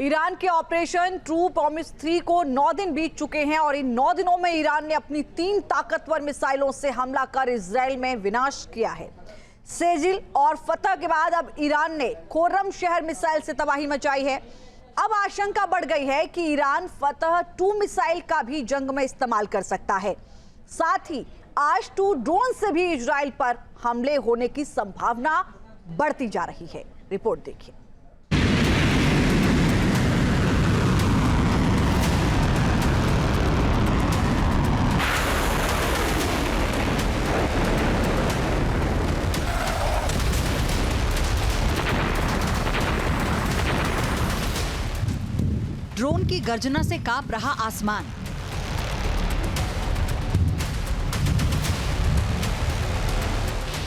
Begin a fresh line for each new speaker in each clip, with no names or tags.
Iran के operation true promise 3 को 9 दिन बीत चुके हैं और इन 9 दिनों में ईरान ने अपनी 3 ताकतवर मिसाइलों से हमला कर इजराइल में विनाश किया है। सेजिल और फतह के बाद अब ईरान ने खोर्रम शहर मिसाइल से तबाही मचाई है। अब आशंका बढ़ गई है कि ईरान फतह 2 मिसाइल का भी जंग में इस्तेमाल कर सकता है। साथ ही आज 2 ड्रोन से भी इजराइल पर हमले होने की संभावना बढ़ती जा रही है। रिपोर्ट देखिए।
ड्रोन की गर्जना से कांप रहा आसमान।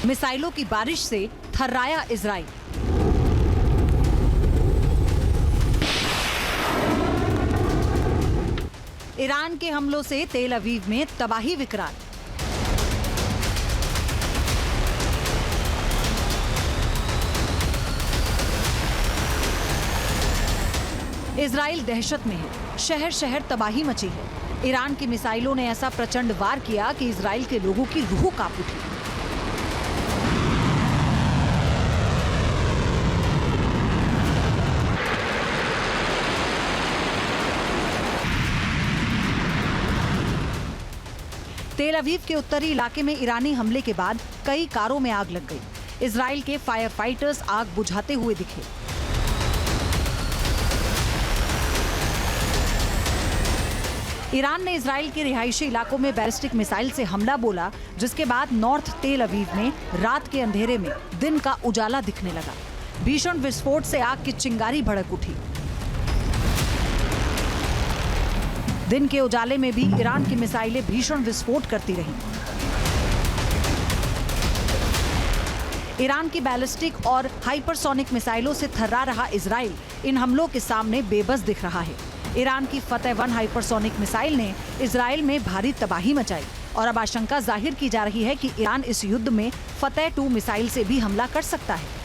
मिसाइलों की बारिश से थर्राया इजराइल। ईरान के हमलों से तेल अवीव में तबाही विकराल। इजराइल दहशत में है, शहर शहर तबाही मची है। ईरान की मिसाइलों ने ऐसा प्रचंड वार किया कि इजराइल के लोगों की रूह कांप उठी। तेल अवीव के उत्तरी इलाके में ईरानी हमले के बाद कई कारों में आग लग गई। इजराइल के फायर फाइटर्स आग बुझाते हुए दिखे। ईरान ने इजराइल के रिहायशी इलाकों में बैलिस्टिक मिसाइल से हमला बोला, जिसके बाद नॉर्थ तेल अवीव में रात के अंधेरे में दिन का उजाला दिखने लगा। भीषण विस्फोट से आग की चिंगारी भड़क उठी। दिन के उजाले में भी ईरान की मिसाइलें भीषण विस्फोट करती रहीं। ईरान की बैलिस्टिक और हाइपरसोनिक मिसाइलों से थर्रा रहा इजराइल इन हमलों के सामने बेबस दिख रहा है। ईरान की फतह 1 हाइपरसोनिक मिसाइल ने इजराइल में भारी तबाही मचाई और अब आशंका जाहिर की जा रही है कि ईरान इस युद्ध में फतह 2 मिसाइल से भी हमला कर सकता है।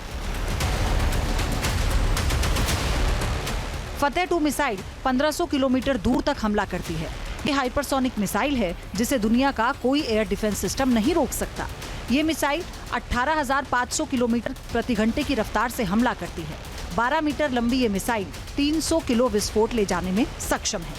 फतह 2 मिसाइल 1500 किलोमीटर दूर तक हमला करती है। ये हाइपरसोनिक मिसाइल है जिसे दुनिया का कोई एयर डिफेंस सिस्टम नहीं रोक सकता। ये मिसाइल 18,500 किलोमीटर प्रति घंटे की रफ्तार से हमला करती है। 12 मीटर लंबी ये मिसाइल 300 किलो विस्फोट ले जाने में सक्षम है।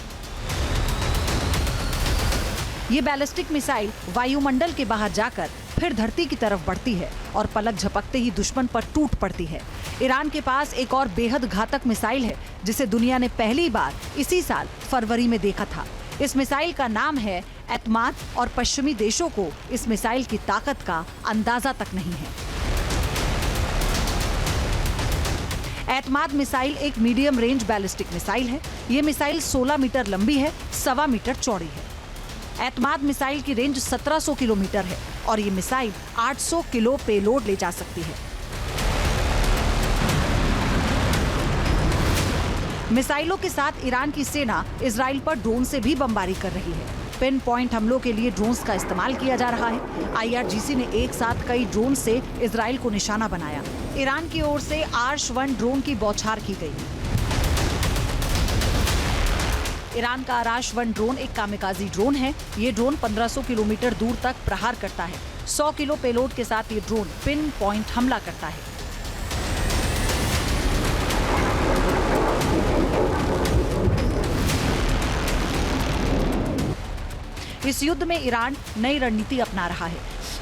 ये बैलिस्टिक मिसाइल वायुमंडल के बाहर जाकर फिर धरती की तरफ बढ़ती है और पलक झपकते ही दुश्मन पर टूट पड़ती है। ईरान के पास एक और बेहद घातक मिसाइल है जिसे दुनिया ने पहली बार इसी साल फरवरी में देखा था। इस मिसाइल का नाम है एतमाद और पश्चिमी देशों को इस मिसाइल की ताकत का अंदाजा तक नहीं है। एतमाद मिसाइल एक मीडियम रेंज बैलिस्टिक मिसाइल है। ये मिसाइल 16 मीटर लंबी है, 1.25 मीटर चौड़ी है। एतमाद मिसाइल की रेंज 1700 किलोमीटर है और ये मिसाइल 800 किलो पेलोड ले जा सकती है। मिसाइलों के साथ ईरान की सेना इजराइल पर ड्रोन से भी बमबारी कर रही है। पिन पॉइंट हमलों के लिए ड्रोन्स का इस्तेमाल किया जा रहा है। IRGC ने एक साथ कई ड्रोन से इजराइल को निशाना बनाया। ईरान की ओर से आर्श-1 ड्रोन की बौछार की गई। ईरान का आर्श-1 ड्रोन एक कामिकाजी ड्रोन है। ये ड्रोन 1500 किलोमीटर दूर तक प्रहार करता है। 100 किलो पेलोड के साथ ये ड्रोन पिन पॉइंट हमला करता है। इस युद्ध में ईरान नई रणनीति अपना रहा है।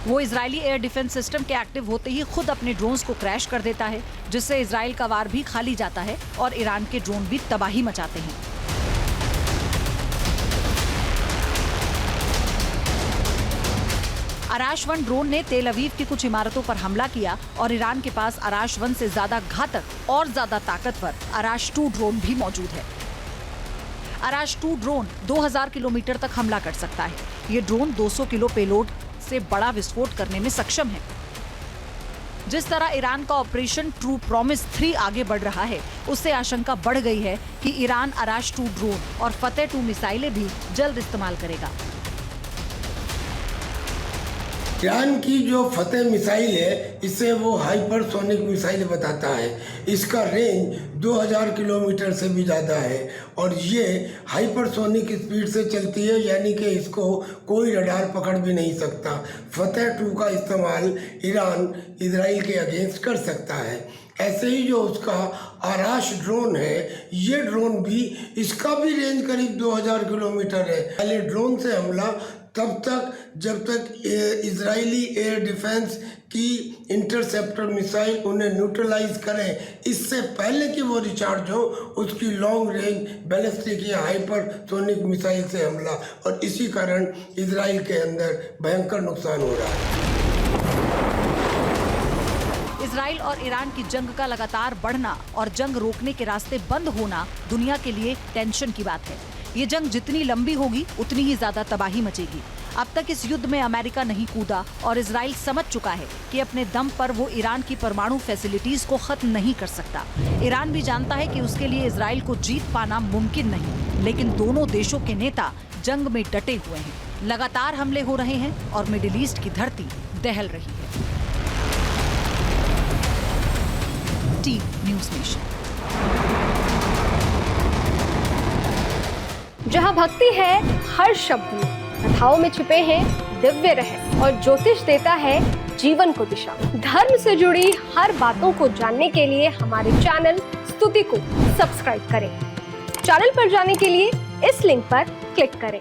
वो इजरायली एयर डिफेंस सिस्टम के एक्टिव होते ही खुद अपने ड्रोन्स को क्रैश कर देता है, जिससे इजराइल का वार भी खाली जाता है और ईरान के ड्रोन भी तबाही मचाते हैं। आर्श-1 ड्रोन ने तेल अवीव की कुछ इमारतों पर हमला किया और ईरान के पास आर्श-1 से ज्यादा घातक और ज्यादा ताकतवर आर्श-2 ड्रोन भी मौजूद है। आर्श-2 ड्रोन 2000 किलोमीटर तक हमला कर सकता है। ये ड्रोन 200 किलो पेलोड से बड़ा विस्फोट करने में सक्षम है। जिस तरह ईरान का ऑपरेशन ट्रू प्रॉमिस 3 आगे बढ़ रहा है, उससे आशंका बढ़ गई है कि ईरान आर्श-2 ड्रोन और फतह 2 मिसाइलें भी जल्द इस्तेमाल करेगा।
ईरान की जो फतेह मिसाइल है इसे वो हाइपरसोनिक मिसाइल बताता है। इसका रेंज 2000 किलोमीटर से भी ज़्यादा है और ये हाइपरसोनिक स्पीड से चलती है, यानी कि इसको कोई रडार पकड़ भी नहीं सकता। फतेह 2 का इस्तेमाल ईरान इजराइल के अगेंस्ट कर सकता है। ऐसे ही जो उसका आराश ड्रोन है, ये ड्रोन भी, इसका भी रेंज करीब 2000 किलोमीटर है। पहले ड्रोन से हमला तब तक जब तक इजरायली एयर डिफेंस की इंटरसेप्टर मिसाइल उन्हें न्यूट्रलाइज करें, इससे पहले कि वो रिचार्ज हो, उसकी लॉन्ग रेंज बैलिस्टिक या हाइपरसोनिक मिसाइल से हमला, और इसी कारण इजराइल के अंदर भयंकर नुकसान हो रहा है।
इजराइल और ईरान की जंग का लगातार बढ़ना और जंग रोकने के रास्ते बंद होना दुनिया के लिए टेंशन की बात है। ये जंग जितनी लंबी होगी उतनी ही ज्यादा तबाही मचेगी। अब तक इस युद्ध में अमेरिका नहीं कूदा और इजराइल समझ चुका है कि अपने दम पर वो ईरान की परमाणु फैसिलिटीज को खत्म नहीं कर सकता। ईरान भी जानता है कि उसके लिए इजराइल को जीत पाना मुमकिन नहीं, लेकिन दोनों देशों के नेता जंग में डटे हुए हैं। लगातार हमले हो रहे हैं और मिडिल ईस्ट की धरती दहल रही है। Team news nation.
जहाँ भक्ति है हर शब्द में, कथाओं में छुपे हैं दिव्य रहस्य और ज्योतिष देता है जीवन को दिशा। धर्म से जुड़ी हर बातों को जानने के लिए हमारे चैनल स्तुति को सब्सक्राइब करें। चैनल पर जाने के लिए इस लिंक पर क्लिक करें।